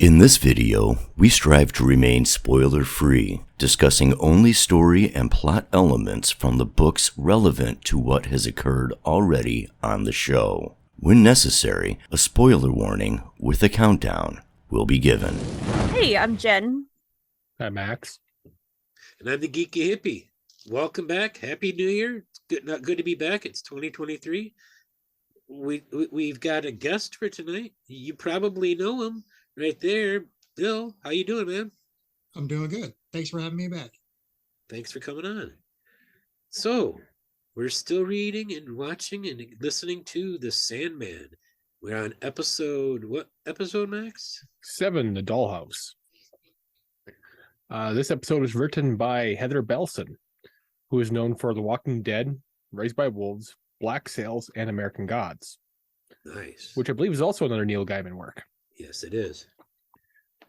In this video, we strive to remain spoiler-free, discussing only story and plot elements from the books relevant to what has occurred already on the show. When necessary, a spoiler warning with a countdown will be given. Hey, I'm Jen. I'm Max. And I'm the Geeky Hippie. Welcome back. Happy New Year. It's good to be back. It's 2023. We've got a guest for tonight. You probably know him right there. Bill, how you doing, man? I'm doing good. Thanks for having me back. Thanks for coming on. So, we're still reading and watching and listening to The Sandman. We're on what episode, Max? 7, The Dollhouse. This episode was written by Heather Belson, who is known for The Walking Dead, Raised by Wolves, Black Sails, and American Gods. Nice. Which I believe is also another Neil Gaiman work. Yes, it is.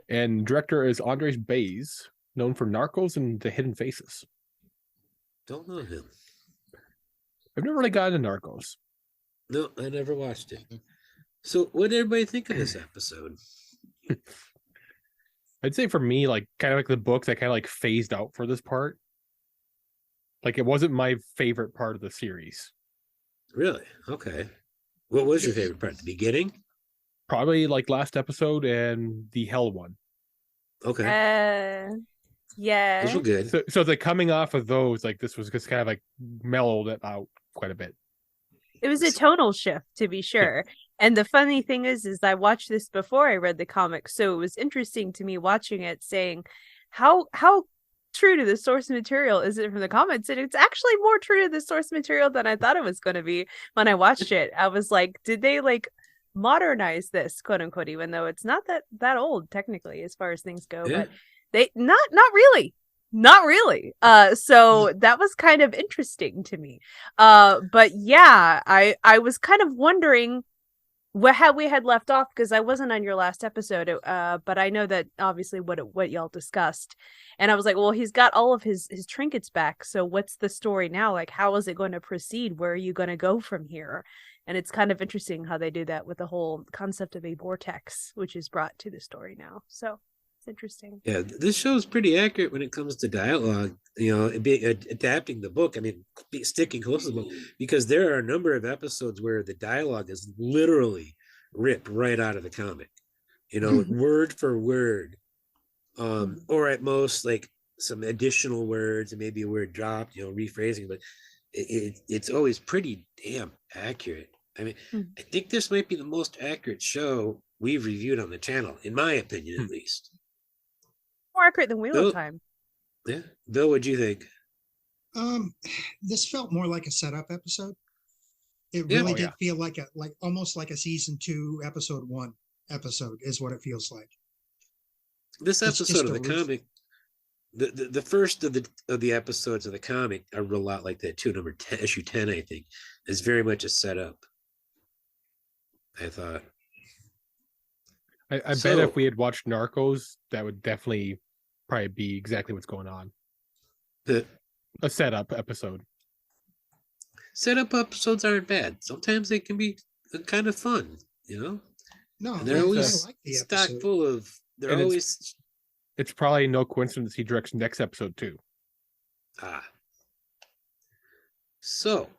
And director is Andres Bays, known for Narcos and The Hidden Faces. Don't know him. I've never really gotten into Narcos. No, I never watched it. So what did everybody think of this episode? I'd say for me, kind of like the books, I kind of phased out for this part. It wasn't my favorite part of the series. Really? Okay. What was your favorite part? The beginning? Probably last episode and the Hell one. Okay. Yeah. Those were good. So coming off of those, this was just kind of mellowed it out quite a bit. It was a tonal shift, to be sure. And the funny thing is I watched this before I read the comic, so it was interesting to me watching it, saying how true to the source material is it from the comics? And it's actually more true to the source material than I thought it was going to be when I watched it. I was like, did they modernize this, quote unquote, even though it's not that old technically as far as things go? Yeah. But they not really. So that was kind of interesting to me. But yeah, I was kind of wondering how we had left off, because I wasn't on your last episode, but I know that obviously what y'all discussed, and I was like, well, he's got all of his trinkets back, so what's the story now? How is it going to proceed? Where are you going to go from here? And it's kind of interesting how they do that with the whole concept of a vortex, which is brought to the story now. So it's interesting. Yeah, this show is pretty accurate when it comes to dialogue, adapting the book. I mean, sticking close to the book, because there are a number of episodes where the dialogue is literally ripped right out of the comic, word for word, or at most some additional words and maybe a word dropped, rephrasing, but it's always pretty damn accurate. I mean, I think this might be the most accurate show we've reviewed on the channel, in my opinion, at least. More accurate than Wheel of Time. Yeah. Bill, what'd you think? This felt more like a setup episode. It really did feel almost like a season 2, episode 1 episode is what it feels like. This episode of the comic, the first of the episodes of the comic are a lot like that too. Number 10, issue 10, I think, is very much a setup, I thought. I bet if we had watched Narcos, that would definitely probably be exactly what's going on. A setup episode. Setup episodes aren't bad. Sometimes they can be kind of fun, No, and they're always stock full of. They're always. It's probably no coincidence he directs next episode too. So,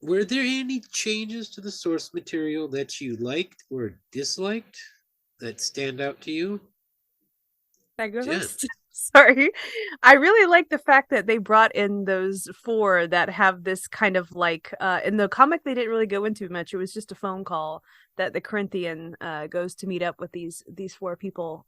were there any changes to the source material that you liked or disliked that stand out to you? Can I go first? Sorry. I really like the fact that they brought in those 4 that have this kind of in the comic they didn't really go into much. It was just a phone call that the Corinthian goes to meet up with these 4 people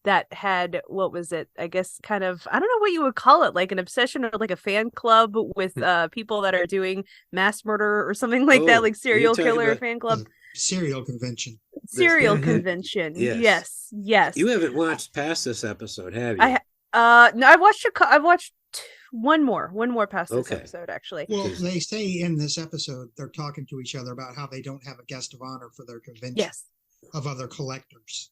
that had, what was it? I guess kind of, I don't know what you would call it, an obsession or a fan club with people that are doing mass murder or something like that, serial killer fan club. Serial convention. Serial convention. Yes. You haven't watched past this episode, have you? No, I watched one more past this episode, actually. Well, they say in this episode they're talking to each other about how they don't have a guest of honor for their convention of other collectors.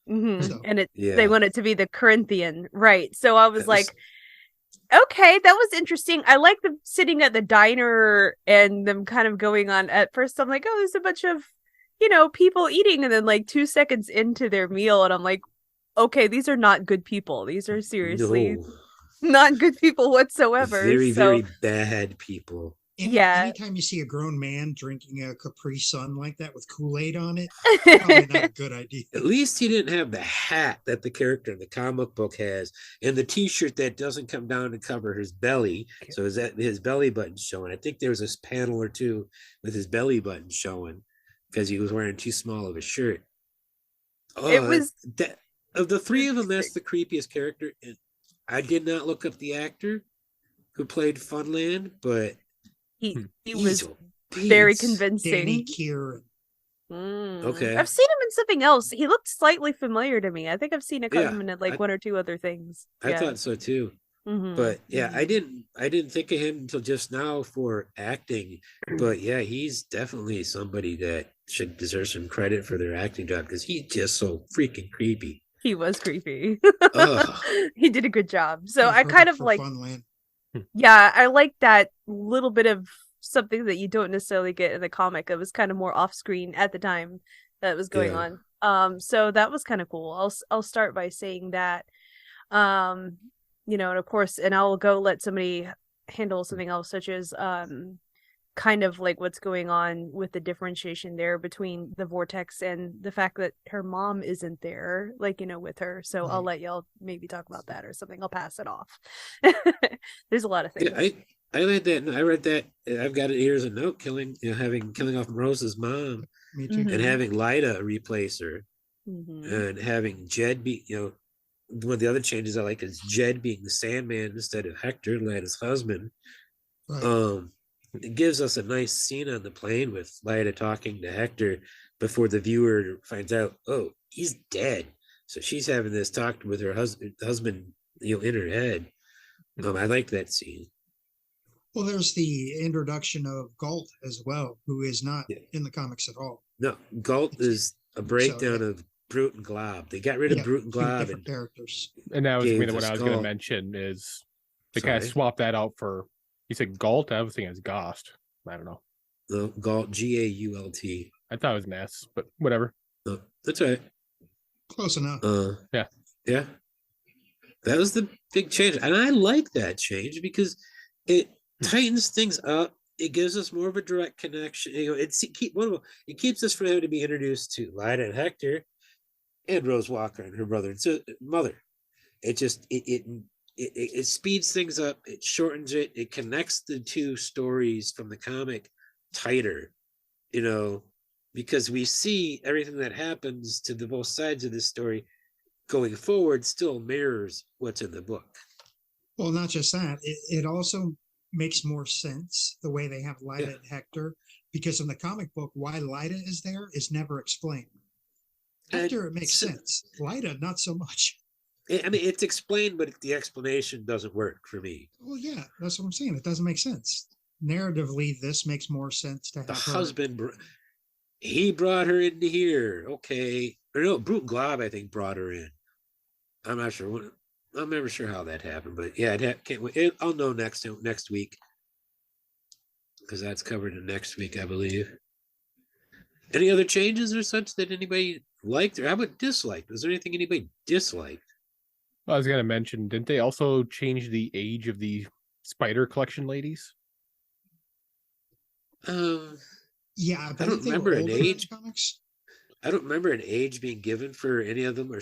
Mm-hmm. So, and they want it to be the Corinthian, right? So I was okay, that was interesting. I like them sitting at the diner and them kind of going on. At first, I'm like, oh, there's a bunch of people eating and then like 2 seconds into their meal and I'm like, okay, these are not good people. These are seriously not good people whatsoever. Very, very bad people. Anytime you see a grown man drinking a Capri Sun like that with Kool-Aid on it, probably not a good idea. At least he didn't have the hat that the character in the comic book has, and the T-shirt that doesn't come down to cover his belly, so his belly button showing. I think there was a panel or two with his belly button showing because he was wearing too small of a shirt. It was of the three of them, that's the creepiest character. And I did not look up the actor who played Funland, but he was very convincing. Danny Kieran. Okay. I've seen him in something else. He looked slightly familiar to me. I think I've seen him in like one or two other things. I thought so too. Mm-hmm. But I didn't think of him until just now for acting. But yeah, he's definitely somebody that should deserve some credit for their acting job because he's just so freaking creepy. He was creepy. He did a good job. So I kind of like Funland. Yeah, I like that little bit of something that you don't necessarily get in the comic. It was kind of more off screen at the time that was going on. So that was kind of cool. I'll start by saying that. And of course, and I'll go let somebody handle something else, such as kind of like what's going on with the differentiation there between the vortex and the fact that her mom isn't there, with her. So I'll let y'all maybe talk about that or something. I'll pass it off. There's a lot of things. Yeah, I read that. I read that. I've got it here as a note. Killing off Rose's mom, Me too. and having Lyda replace her, and having Jed be. One of the other changes I like is Jed being the Sandman instead of Hector, Lyda's husband. Right. It gives us a nice scene on the plane with Lyda talking to Hector before the viewer finds out, oh, he's dead. So she's having this talk with her husband, in her head. I like that scene. Well, there's the introduction of Galt as well, who is not in the comics at all. No, Galt is a breakdown of Brute and Glob. They got rid of Brute and Glob. Different characters. And that was what I was going to mention is they kind of swapped that out for. You said Galt? I was thinking it's Ghost. I don't know. No, Galt, Gault. I thought it was an S, but whatever. No, that's right. Close enough. Yeah. That was the big change. And I like that change because it tightens things up. It gives us more of a direct connection. It keeps us from having to be introduced to Lyda and Hector and Rose Walker and her brother and mother. It just it speeds things up. It shortens it. It connects the two stories from the comic tighter, because we see everything that happens to the both sides of this story going forward still mirrors what's in the book. Well, not just that. It also makes more sense the way they have Lyda and Hector, because in the comic book, why Lyda is there is never explained. Hector, it makes sense. Lyda, not so much. I mean, it's explained, but the explanation doesn't work for me. Well, yeah, that's what I'm saying. It doesn't make sense. Narratively, this makes more sense to have the husband. He brought her into here. Okay. Or no, Brute Glob, I think, brought her in. I'm not sure. I'm never sure how that happened, but yeah, I'll know next week because that's covered in next week, I believe. Any other changes or such that anybody liked, or how about disliked? Was there anything anybody disliked? Well, I was going to mention, didn't they also change the age of the Spider Collection ladies? Yeah, I don't remember an age. I don't remember an age being given for any of them, or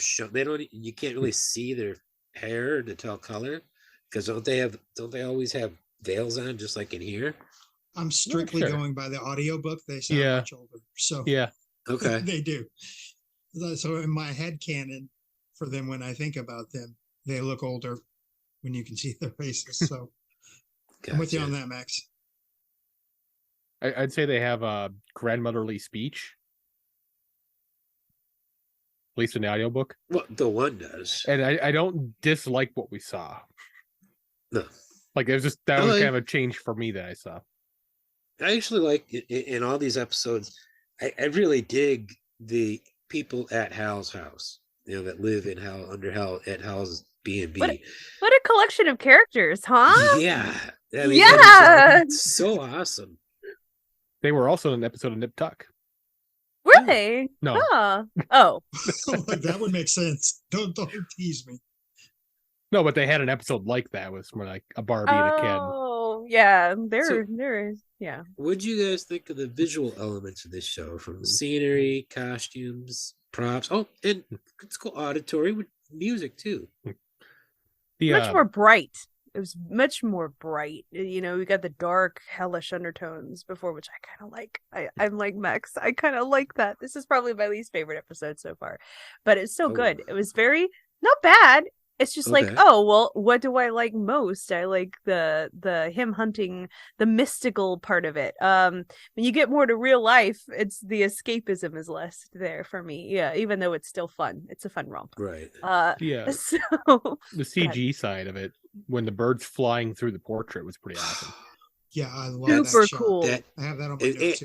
you can't really see their hair to tell color, because don't they always have veils on just like in here? I'm strictly going by the audiobook. They sound much older. So yeah, okay. They do. So in my head canon for them, when I think about them, they look older when you can see their faces. So gotcha. I'm with you on that, Max. I'd say they have a grandmotherly speech. At least in the audiobook. Well, the one does. And I don't dislike what we saw. No. Like, it was just, that was kind of a change for me that I saw. I actually like, in all these episodes, I really dig the people at Hal's house, that live in Hal, under Hal, at Hal's B&B. What a collection of characters, huh? Yeah. I mean, it's so awesome. They were also in an episode of Nip Tuck. Were Really? No. Huh. Oh. That would make sense. Don't tease me. No, but they had an episode like that. It was more like a Barbie and a Ken. Oh, yeah. So- Yeah. What'd you guys think of the visual elements of this show, from the scenery, costumes, props? Oh, and it's cool auditory with music too. The Much more bright. It was much more bright. You know, we got the dark, hellish undertones before, which I kind of like. I'm like Max. I kind of like that. This is probably my least favorite episode so far, but it's so good. It was very not bad. It's just like, Okay. oh well, what do I like most? I like the him hunting, the mystical part of it. When you get more to real life, it's the escapism is less there for me. Yeah, even though it's still fun. It's a fun romp. Right. Yeah. So the CG side of it, when the bird's flying through the portrait, was pretty awesome. Yeah, I love super that shot. cool. That I have that on my It- notes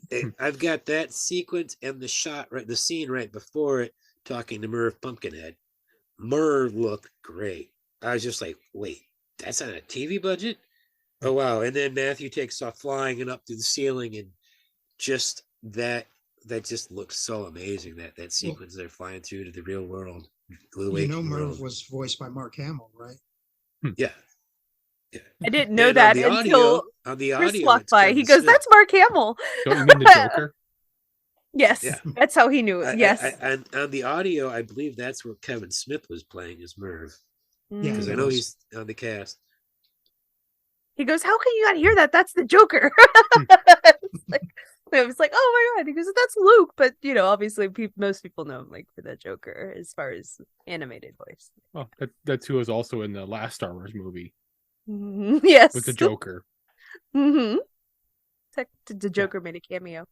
here. I've got that sequence and the shot right, the scene right before it, talking to Merv Pumpkinhead. Merv looked great. I was just like, wait, that's on a TV budget? Oh wow! And then Matthew takes off flying and up through the ceiling, and just that just looks so amazing. That sequence they're flying through to the real world. The You know, waking Merv world. was voiced by Mark Hamill, right? Yeah. I didn't know And that on the until on the Chris audio, walked it's by. Kevin He goes, Smith. "That's Mark Hamill." Don't you mean the Joker? Yes, Yeah. that's how he knew it. Yes. And on the audio, I believe that's where Kevin Smith was playing as Merv, Yeah, because I he know was. he's on the cast. He goes, "How can you not hear that? That's the Joker." It's like, I was like, "Oh my god!" He goes, "That's Luke," but you know, obviously, most people know him like for the Joker as far as animated voice. Well, that's who was also in the last Star Wars movie Yes, with the Joker. Mm-hmm. The Joker made a cameo.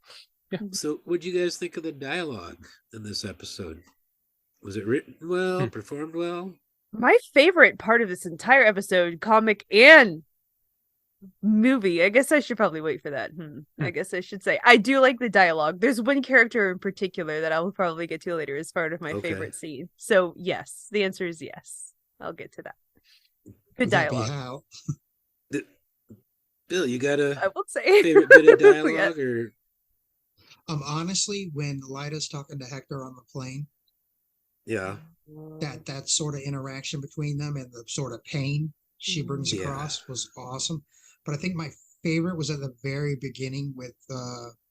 So, what do you guys think of the dialogue in this episode? Was it written well, performed well? My favorite part of this entire episode, comic and movie. I guess I should probably wait for that. I guess I should say I do like the dialogue. There's one character in particular that I will probably get to later as part of my Okay. favorite scene. So yes, the answer is yes. I'll get to that. Good Would that be dialogue. Hal? Bill, you got a I will say. favorite bit of Yeah. dialogue, or Honestly, when Lyda's talking to Hector on the plane, yeah, that sort of interaction between them and the sort of pain she brings Yeah. across was awesome. But I think my favorite was at the very beginning with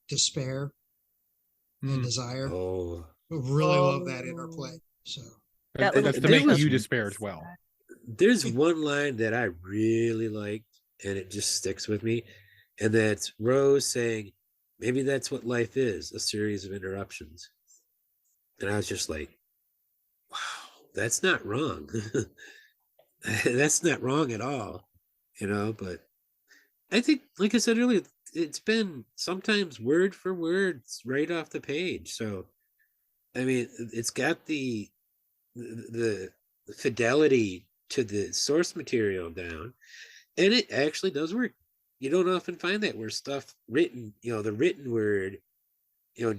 despair and desire. oh, Really love that interplay. So That That's little to there make was- you despair as well. there's one line that I really liked, and it just sticks with me, and that's Rose saying, "Maybe that's what life is, a series of interruptions." And I was just like, "Wow, that's not wrong. That's not wrong at all," you know. But I think, like I said earlier, it's been sometimes word for word right off the page. So, I mean, it's got the fidelity to the source material down, and it actually does work. You don't often find that where stuff written, the written word,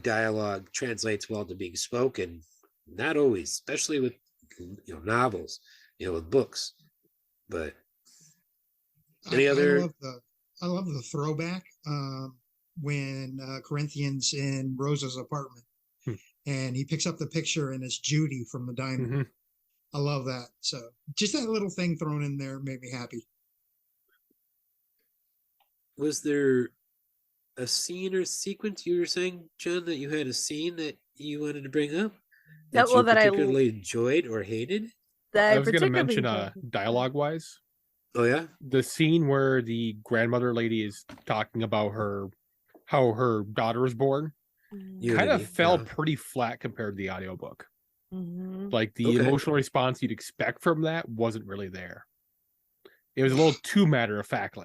dialogue translates well to being spoken. Not always, especially with novels, with books. But any other? I love the throwback when Corinthians in Rosa's apartment, and he picks up the picture and it's Judy from the diner. Mm-hmm. I love that. So just that little thing thrown in there made me happy. Was there a scene or sequence you were saying, John, that you had a scene that you wanted to bring up that you that I particularly enjoyed or hated? That I was going to particularly mention dialogue wise, Oh yeah, the scene where the grandmother lady is talking about how her daughter was born kind Unity, of fell yeah. pretty flat compared to the audiobook. Mm-hmm. Like the Okay. emotional response you'd expect from that wasn't really there. It was a little too matter of fact.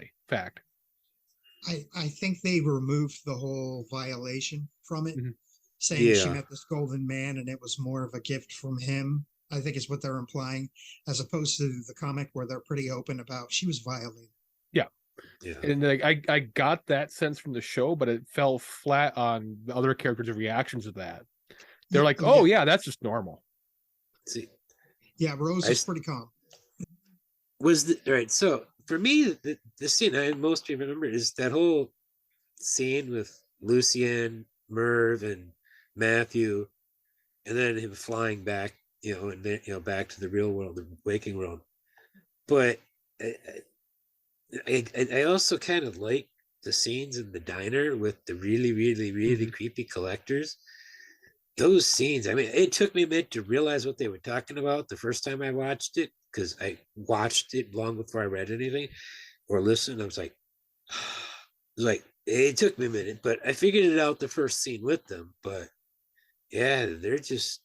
I think they removed the whole violation from it, Mhm. saying she Yeah. met this golden man and it was more of a gift from him. I think is what they're implying, as opposed to the comic where they're pretty open about she was violated. Yeah. And like I got that sense from the show, but it fell flat on the other characters' reactions to that. They're like, "Oh yeah, that's just normal." See, Yeah, Rose I is s- pretty calm. right. So for me, the scene I most remember is that whole scene with Lucien, Merv, and Matthew, and then him flying back, and then back to the real world, the waking world. But I also kind of like the scenes in the diner with the really, really, really creepy collectors. Those scenes, I mean, it took me a minute to realize what they were talking about the first time I watched it, because I watched it long before I read anything or listened. I was like, it took me a minute, but I figured it out the first scene with them. But yeah, those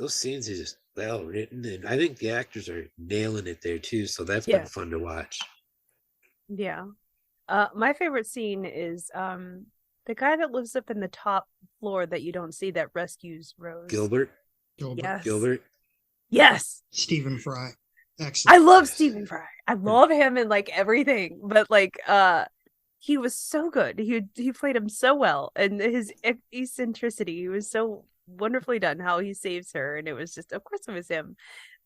scenes are just well written, and I think the actors are nailing it there too. So that's been fun to watch. Yeah. My favorite scene is the guy that lives up in the top floor that you don't see that rescues Rose. Gilbert. Yes. Gilbert. Yes. Stephen Fry. Excellent. I love Stephen Fry. I love him in like everything, but like he was so good. He played him so well, and his eccentricity was so wonderfully done. How he saves her, and it was just, of course, it was him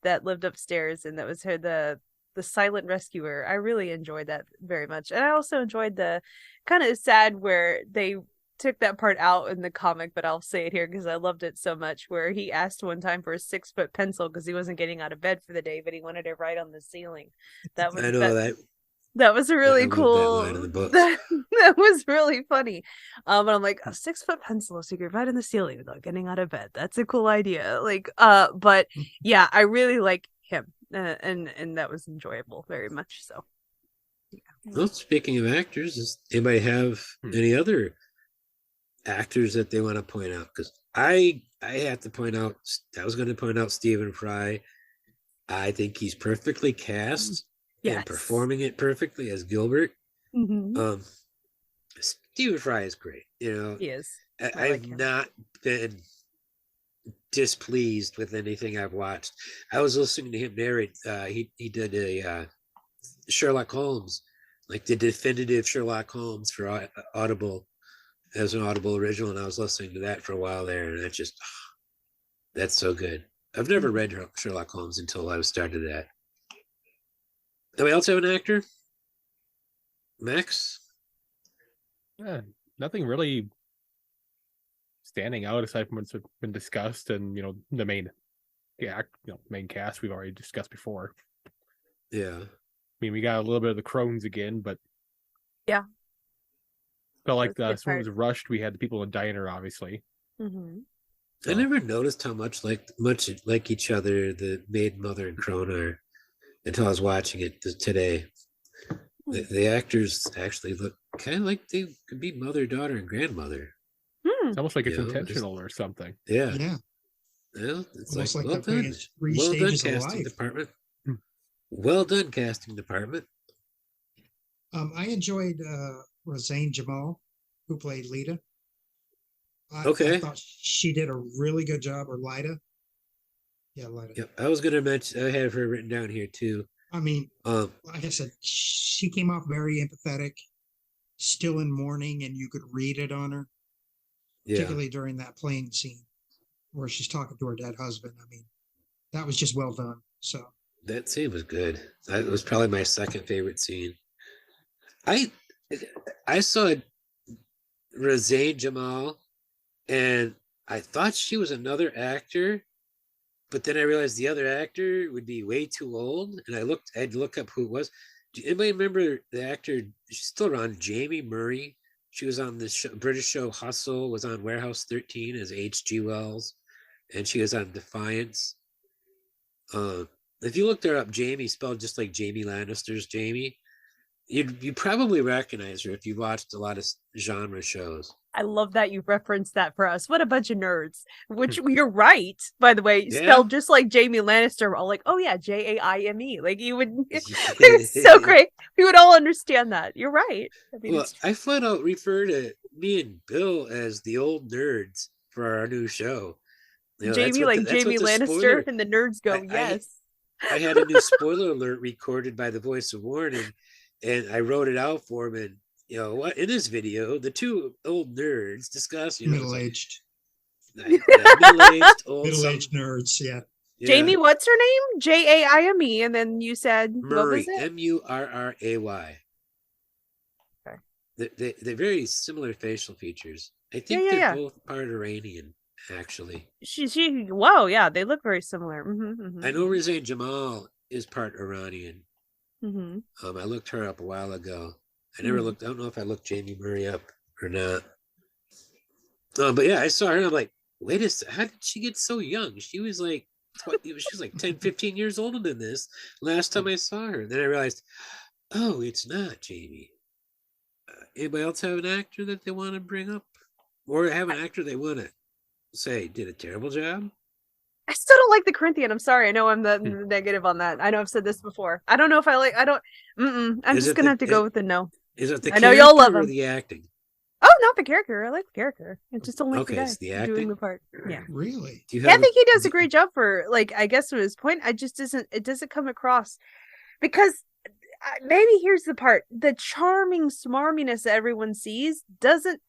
that lived upstairs, and that was her the silent rescuer. I really enjoyed that very much, and I also enjoyed the kind of sad where they took that part out in the comic, but I'll say it here because I loved it so much, where he asked one time for a 6-foot pencil because he wasn't getting out of bed for the day, but he wanted to write on the ceiling. That was that was a really cool that was really funny. And I'm like, a 6-foot pencil so you could write on the ceiling without getting out of bed. That's a cool idea. Like but yeah, I really like him, and that was enjoyable very much. So yeah. Well, speaking of actors, does anybody have any other actors that they want to point out? Because I have to point out, I was going to point out Stephen Fry. I think he's perfectly cast and performing it perfectly as Gilbert. Stephen Fry is great. He is. I've not been displeased with anything I've watched. I was listening to him narrate. He did a Sherlock Holmes, like the definitive Sherlock Holmes for Audible, as an Audible original, and I was listening to that for a while there, and that's so good. I've never read Sherlock Holmes until I started that. Do we also have an actor? Max? Yeah, nothing really standing out aside from what's been discussed, and the main main cast we've already discussed before. Yeah. I mean, we got a little bit of the Crones again, but yeah, felt like this one was rushed. We had the people in the diner, obviously. So. I never noticed how much like each other the maid, mother, and crone are until I was watching it today. The actors actually look kind of like they could be mother, daughter, and grandmother. It's almost like it's intentional or something. Yeah. Yeah. Well, it's almost like well done. Well done, casting department. Well done, casting department. I enjoyed Roseanne Jamal, who played Lita. I thought she did a really good job, or Lida. Yeah, Lida. Yep. I was going to mention, I have her written down here too. I mean, like I said, she came off very empathetic, still in mourning, and you could read it on her, particularly during that plane scene where she's talking to her dead husband. I mean, that was just well done. So that scene was good. That was probably my second favorite scene. I saw Roseanne Jamal, and I thought she was another actor, but then I realized the other actor would be way too old, and I had to look up who it was. Do anybody remember the actor? She's still around, Jamie Murray. She was on the British show Hustle, was on Warehouse 13 as H.G. Wells, and she was on Defiance. If you looked her up, Jamie, spelled just like Jamie Lannister's Jamie, you probably recognize her if you watched a lot of genre shows. I love that you referenced that for us. What a bunch of nerds. Which you're right, by the way, spelled just like Jamie Lannister. We're all like, oh yeah, Jaime. Like you would, it's so great. We would all understand that. You're right. I mean, I flat out refer to me and Bill as the old nerds for our new show. Jamie, like Jamie Lannister, and the nerds go, yes. I had a new spoiler alert recorded by the voice of warning, and I wrote it out for him, and in this video, the two old nerds discuss, middle-aged, middle-aged nerds. Yeah. Jamie, what's her name? Jaime, and then you said Murray, what was it? Murray. Okay. They're very similar facial features. I think they're both part Iranian, actually. Whoa, yeah, they look very similar. I know Rizal Jamal is part Iranian. Mm-hmm. I looked her up a while ago. I never looked. I don't know if I looked Jamie Murray up or not. But yeah, I saw her and I'm like, wait a second, how did she get so young? She was like, she was like 10, 15 years older than this last time I saw her. And then I realized, oh, it's not Jamie. Anybody else have an actor that they want to bring up? Or have an actor they want to say did a terrible job? I still don't like the Corinthian. I'm sorry. I know I'm the negative on that. I know I've said this before. I don't know if I like. I don't. I'm just gonna have to go with the no. Is it the I know y'all love or him. the acting? Oh, not the character. I like the character. I just don't like the guy it's the acting? doing the part. Yeah. Really? I think he does a great job for, like, I guess to his point. It doesn't come across because maybe here's the part: the charming smarminess that everyone sees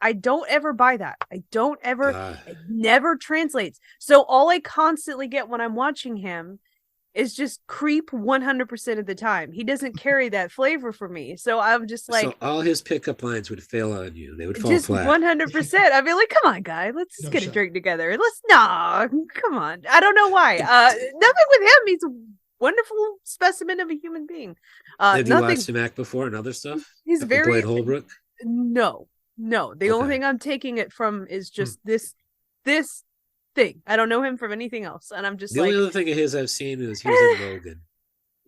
I don't ever buy that. It never translates. So all I constantly get when I'm watching him is just creep 100% of the time. He doesn't carry that flavor for me. So I'm just like, so all his pickup lines would fail on you. They would fall just flat. 100%. I'd be like, come on, guy, let's just get a drink together. Come on. I don't know why. Nothing with him. He's a wonderful specimen of a human being. Have you watched him act before and other stuff? He's very Boyd Holbrook. No. The only thing I'm taking it from is just this thing. I don't know him from anything else, and I'm just the only other thing of his I've seen is he was in Logan.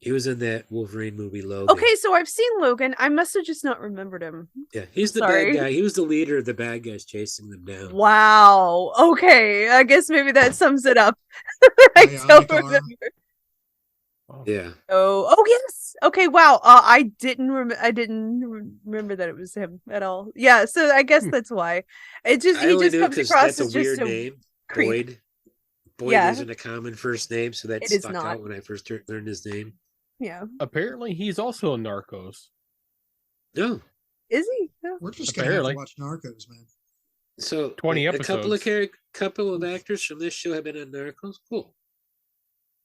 He was in that Wolverine movie Logan. Okay, so I've seen Logan. I must have just not remembered him. Yeah, he's the bad guy. He was the leader of the bad guys chasing them down. Wow. Okay, I guess maybe that sums it up. I don't remember. Yeah. Oh yes. Okay. Wow. I didn't remember that it was him at all. Yeah. So I guess that's why he just comes across as just a weird name. Boyd. Boyd isn't a common first name, so that stuck out when I first learned his name. Yeah. Apparently, he's also in Narcos. No. Is he? No. We're just gonna have to watch Narcos, man. So 20 episodes. A couple of actors from this show have been on Narcos. Cool.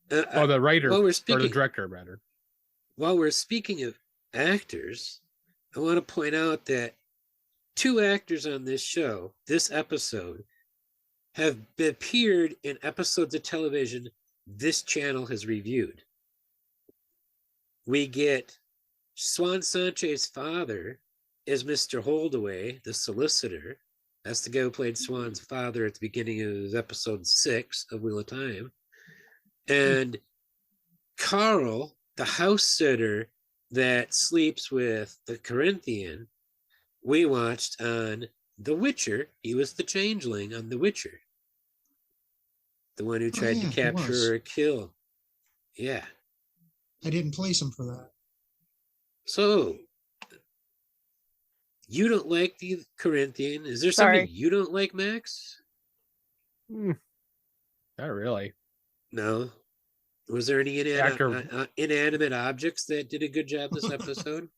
The writer or the director, rather. While we're speaking of actors, I want to point out that 2 actors on this show, this episode, have appeared in episodes of television this channel has reviewed. We get Swan Sanchez' father as Mr. Holdaway, the solicitor. That's the guy who played Swan's father at the beginning of episode 6 of Wheel of Time. And Carl, the house sitter that sleeps with the Corinthian, we watched on The Witcher. He was the changeling on The Witcher. The one who tried to capture or kill. Yeah. I didn't place him for that. So, you don't like the Corinthian? Is there something you don't like, Max? Not really. No. Was there any inanimate objects that did a good job this episode?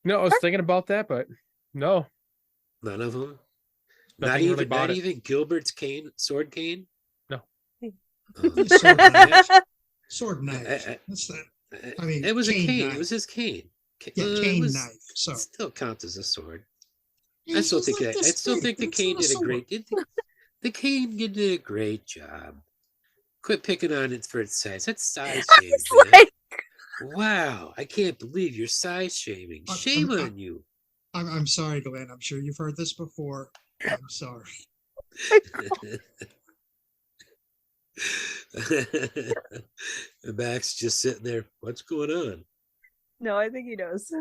No, I was thinking about that, but no. None of them? Not even Gilbert's sword cane? No. Sword knife. That's that. I mean, it was a cane. Knife. It was his cane. Cane knife. So it still counts as a sword. I still think the cane did a great. The cane did a great job. Quit picking on it for its size. That's size shaming. Wow, I can't believe you're size shaming. Shame on you. I'm sorry, Glenn. I'm sure you've heard this before. I'm sorry. Max just sitting there. What's going on? No, I think he knows.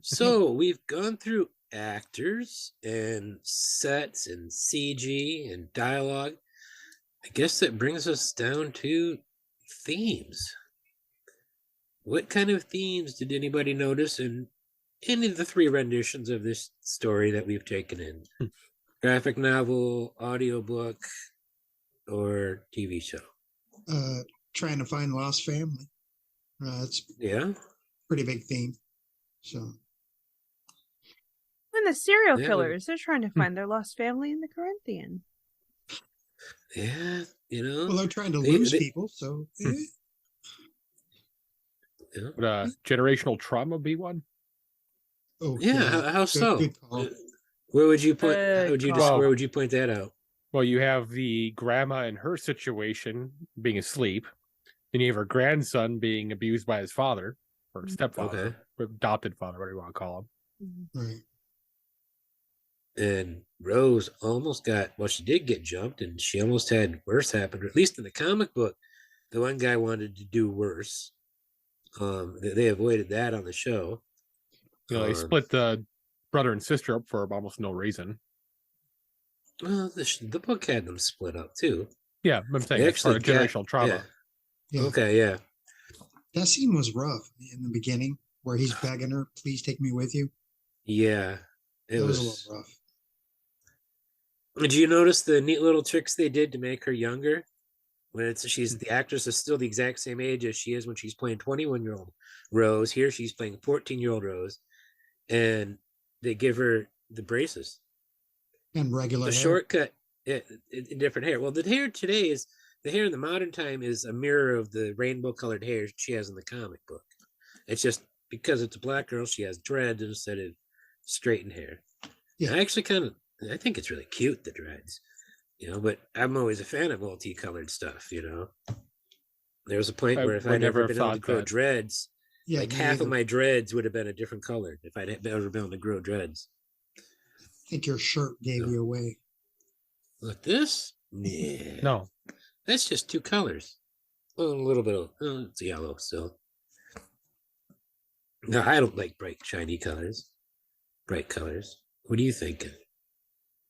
So we've gone through actors and sets and CG and dialogue. I guess that brings us down to themes. What kind of themes did anybody notice in any of the 3 renditions of this story that we've taken in? Graphic novel, audiobook, or TV show? Trying to find lost family. It's pretty big theme. So when the serial killers, they're trying to find their lost family in the Corinthian. Yeah, well, they're trying to lose people, so Would generational trauma be one? Okay. Yeah, how so? Good call. Where would you point? How would you just? Well- Where would you point that out? Well, you have the grandma in her situation being asleep. Then you have her grandson being abused by his father or stepfather, or adopted father, whatever you want to call him. Right. And Rose almost got, well, she did get jumped, and she almost had worse happen. Or at least in the comic book, the one guy wanted to do worse. They avoided that on the show. You know, they split the brother and sister up for almost no reason. Well, the book had them split up too. Yeah, I'm saying They it's part of actually got- generational trauma. Yeah. Okay, yeah. That scene was rough in the beginning where he's begging her, please take me with you. Yeah. It That was was a little rough. Did you notice the neat little tricks they did to make her younger? When the actress is still the exact same age as she is when she's playing 21-year-old Rose. Here she's playing 14-year-old Rose, and they give her the braces, And regular the hair. shortcut, different hair. Well, the hair in the modern time is a mirror of the rainbow-colored hair she has in the comic book. It's just because it's a black girl, she has dreads instead of straightened hair. Yeah. I think it's really cute, the dreads, but I'm always a fan of multicolored stuff, There was a point where if would I'd never never been have able to thought grow that. dreads, Yeah, like me half either. of my dreads would have been a different color if I'd ever been able to grow dreads. I think your shirt gave No. you away. Look, this? Yeah. No, That's just two colors. Well, a little bit of, it's yellow still. No, I don't like bright, shiny colors. Bright colors. What are you thinking?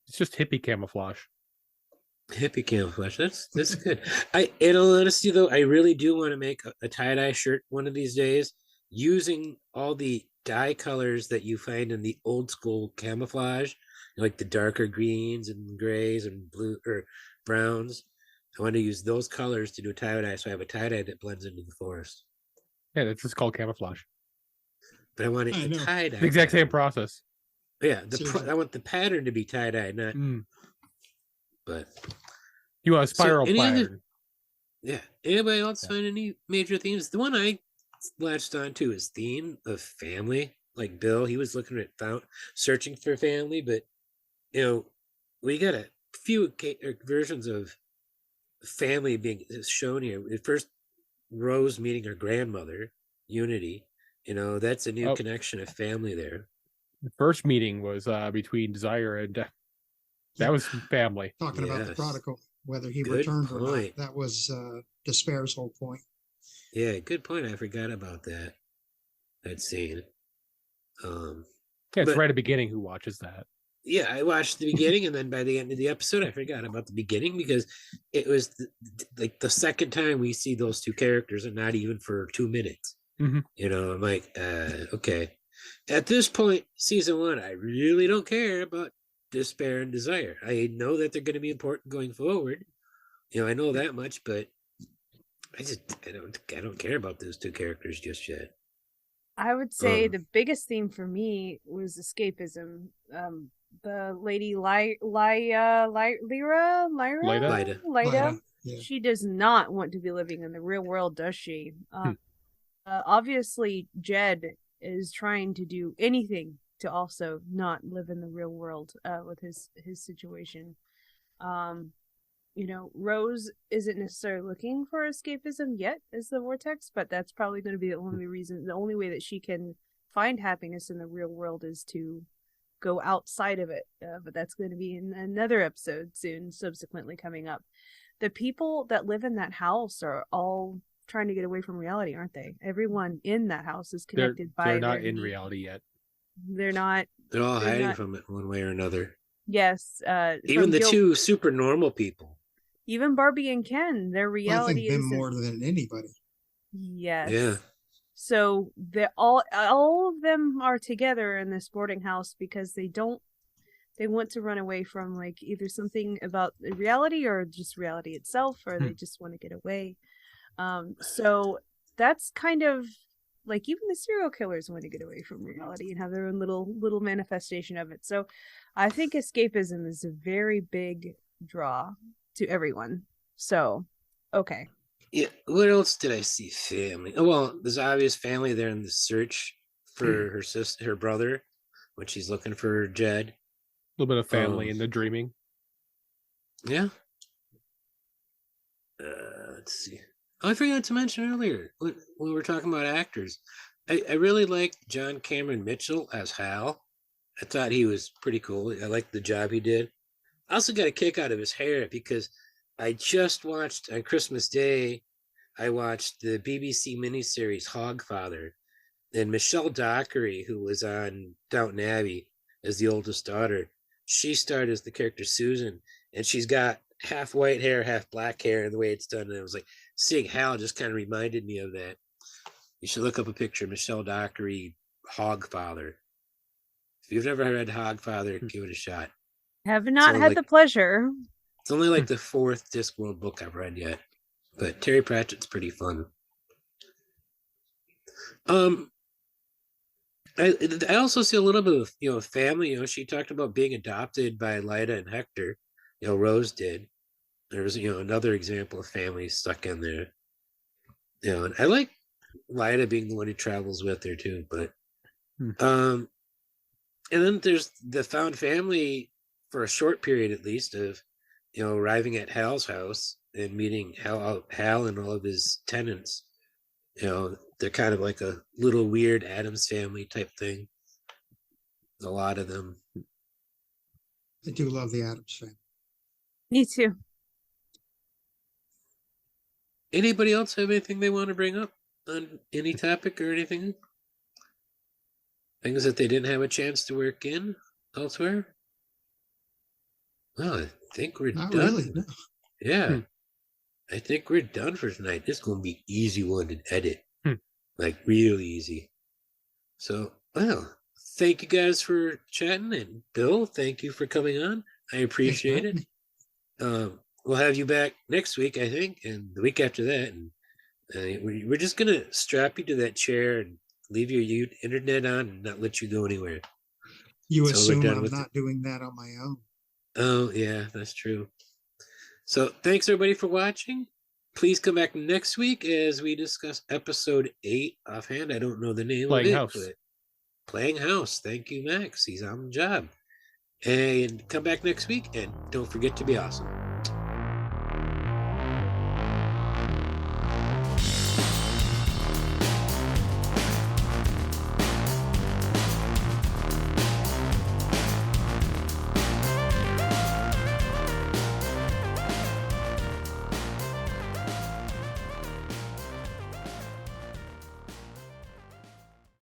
it's just hippie camouflage. Hippie camouflage. That's good. In all honesty, though, I really do want to make a tie-dye shirt one of these days using all the dye colors that you find in the old school camouflage, like the darker greens and grays and blue or browns. I want to use those colors to do a tie-dye, so I have a tie-dye that blends into the forest. Yeah, it's just called camouflage. But I want it I to know. tie-dye. The exact same process. Yeah, Seriously. I want the pattern to be tie-dye, not. But You want a spiral any other- pattern. yeah. Anybody else Yeah. find any major themes? The one I latched on to is theme of family. Like Bill, he was looking at searching for family, but we got a few versions of family being shown here. First, Rose meeting her grandmother, Unity. That's a new connection of family there. The first meeting was between Desire and that was family. Talking about the Yes. prodigal, whether he Good returned or not. point. That was Despair's whole point. Yeah, good point. I forgot about that scene. Yeah, it's but- right at the beginning. Who watches that? Yeah, I watched the beginning, and then by the end of the episode, I forgot about the beginning because it was like the second time we see those two characters, and not even for 2 minutes. Mhm. I'm like, okay. At this point, season 1, I really don't care about Despair and Desire. I know that they're going to be important going forward. I know that much, but I don't care about those two characters just yet. I would say Um, the biggest theme for me was escapism. The lady Lyra, Lyda. Lyda, yeah. She does not want to be living in the real world, does she? Obviously, Jed is trying to do anything to also not live in the real world with his situation. Rose isn't necessarily looking for escapism yet as the vortex, but that's probably going to be the only way that she can find happiness in the real world is to go outside of it. But that's going to be in another episode soon, subsequently coming up. The people that live in that house are all trying to get away from reality, aren't they? Everyone in that house is connected by They're not their in need. reality yet. They're not. They're all They're hiding not- from it one way or another. Yes. Even from the Gil- two super normal people. Even Barbie and Ken, their I reality think them is more than anybody. Yes. Yeah. So they all of them are together in this boarding house because they want to run away from like either something about the reality or just reality itself, or they just want to get away. So that's kind of like even the serial killers want to get away from reality and have their own little manifestation of it. So I think escapism is a very big draw to everyone. So okay. Yeah. What else did I see? Family. Oh, well, there's obvious family there in the search for her sister, her brother. when she's looking for Jed. A little bit of family Um, in the dreaming. Yeah. Let's see. Oh, I forgot to mention earlier when we were talking about actors. I really liked John Cameron Mitchell as Hal. I thought he was pretty cool. I liked the job he did. I also got a kick out of his hair because I just watched on Christmas Day, I watched the BBC miniseries Hogfather, and Michelle Dockery, who was on Downton Abbey as the oldest daughter, she starred as the character Susan, and she's got half white hair, half black hair, and the way it's done, and I was like, seeing Hal just kind of reminded me of that. You should look up a picture of Michelle Dockery, Hogfather. If you've never read Hogfather, give it a shot. Have not only had like- the pleasure. It's only like the 4th Discworld book I've read yet, but Terry Pratchett's pretty fun. I also see a little bit of family. She talked about being adopted by Lyda and Hector. Rose did. There was another example of family stuck in there. And I like Lyda being the one who travels with her too. But and then there's the found family for a short period at least of arriving at Hal's house and meeting Hal and all of his tenants. They're kind of like a little weird Addams Family type thing. A lot of them. I do love the Addams Family. Me too. Anybody else have anything they want to bring up on any topic or anything? Things that they didn't have a chance to work in elsewhere? Well, I think we're Not done. really. No. Yeah. I think we're done for tonight. This is going to be easy one to edit. Like real easy. So, well, thank you guys for chatting, and Bill, thank you for coming on. I appreciate it. We'll have you back next week, I think, and the week after that. And we're just gonna strap you to that chair and leave your internet on and not let you go anywhere. You So we're assume done I'm with not doing that on my own. Oh yeah, that's true. So thanks everybody for watching. Please come back next week as we discuss episode 8 offhand. I don't know the name Playing of it. House. But Playing House. Thank you, Max. He's on the job. And come back next week, and don't forget to be awesome.